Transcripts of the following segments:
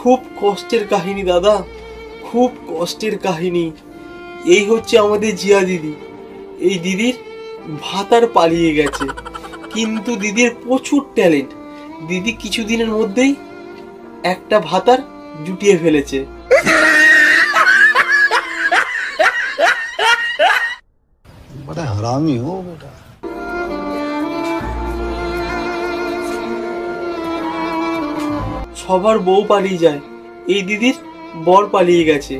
খুব কষ্টের কাহিনী দাদা, খুব কষ্টের কাহিনী। এই হচ্ছে আমাদের জিয়া দিদি। এই দিদির ভাতার পালিয়ে গেছে, কিন্তু দিদির প্রচুর ট্যালেন্ট। দিদি কিছুদিনের মধ্যেই একটা ভাতার জুটিয়ে ফেলেছে। बड़ा हरामी हो बेटा। সবার বউ পালিয়ে যায়, এই দিদির বর পালিয়ে গেছে।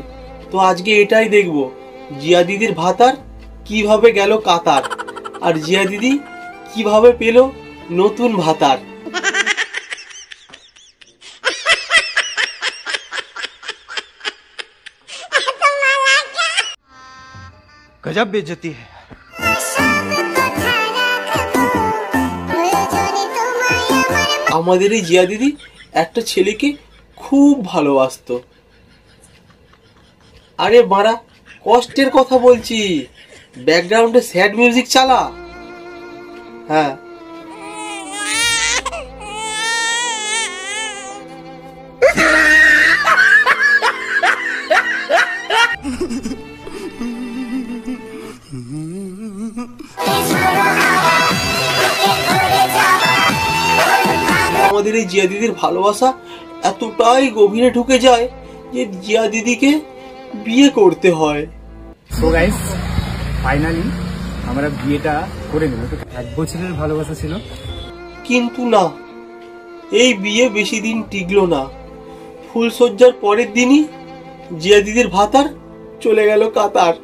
তো আজকে এটাই দেখবো, জিয়া দিদির ভাতার কিভাবে গেল কাতার, আর জিয়া দিদি কিভাবে পেল নতুন ভাতার। गजब बेइज्जती है। আমাদের এই জিয়া দিদি একটা ছেলেকে খুব ভালোবাসতো। আরে মারা, কষ্টের কথা বলছি, ব্যাকগ্রাউন্ডে স্যাড মিউজিক চালা। হ্যাঁ, আমাদের এই জিয়া দিদির ভালোবাসা এতটাই গভীরে ঢুকে যায় যে জিয়া দিদিকে বিয়ে করতে হয়। তো গাইস ফাইনালি আমরা বিয়েটা করে নিল। তো 1 বছরের ভালোবাসা ছিল, কিন্তু না, এই বিয়ে বেশি দিন টিকলো না। ফুলসজ্জার পরের দিনই জিয়া দিদির ভাতার চলে গেল কাতার।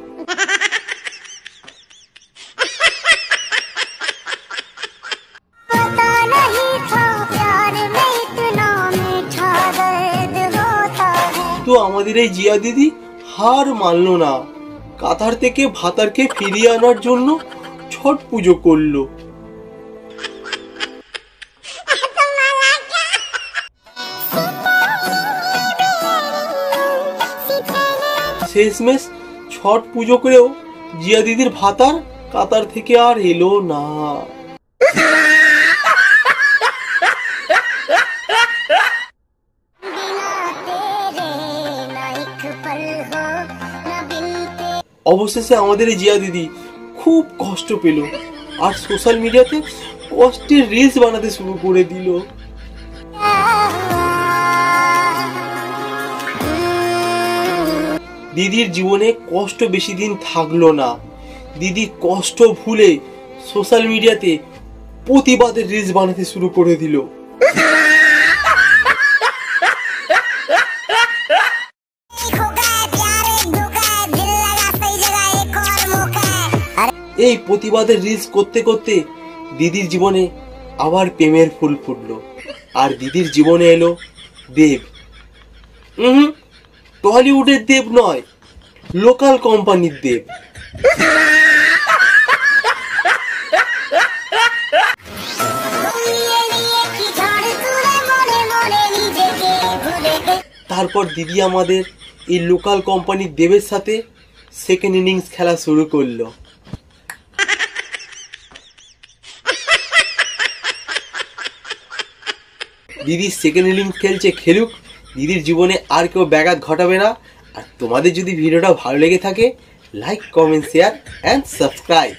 তো আমাদের এই জিয়া দিদি হার মানল না, কাতার থেকে ভাতারকে ফিরিয়ে আনার জন্য ছট পুজো করলো। শেষমেশ ছট পুজো করেও জিয়া দিদির ভাতার কাতার থেকে আর এলো না। অবশেষে আমাদের এই জিয়া দিদি খুব কষ্ট পেল, আর সোশ্যাল মিডিয়াতে কষ্টের রিলস বানাতে শুরু করে দিল। দিদির জীবনে কষ্ট বেশি দিন থাকলো না। দিদি কষ্ট ভুলে সোশ্যাল মিডিয়াতে প্রতিবাদের রিলস বানাতে শুরু করে দিল। এই প্রতিবাদের রিলস করতে করতে দিদির জীবনে আবার প্রেমের ফুল ফুটলো, আর দিদির জীবনে এলো দেব। টলিউডের দেব নয়, লোকাল কোম্পানির দেব। তারপর দিদি আমাদের এই লোকাল কোম্পানির দেবের সাথে সেকেন্ড ইনিংস খেলা শুরু করলো। দিদি সেকেন্ড ইনিংস খেলছে, খেলুক, দিদির জীবনে আর কেউ ব্যাঘাত ঘটাবে না। আর তোমাদের যদি ভিডিওটা ভালো লেগে থাকে, like, comment, share and subscribe.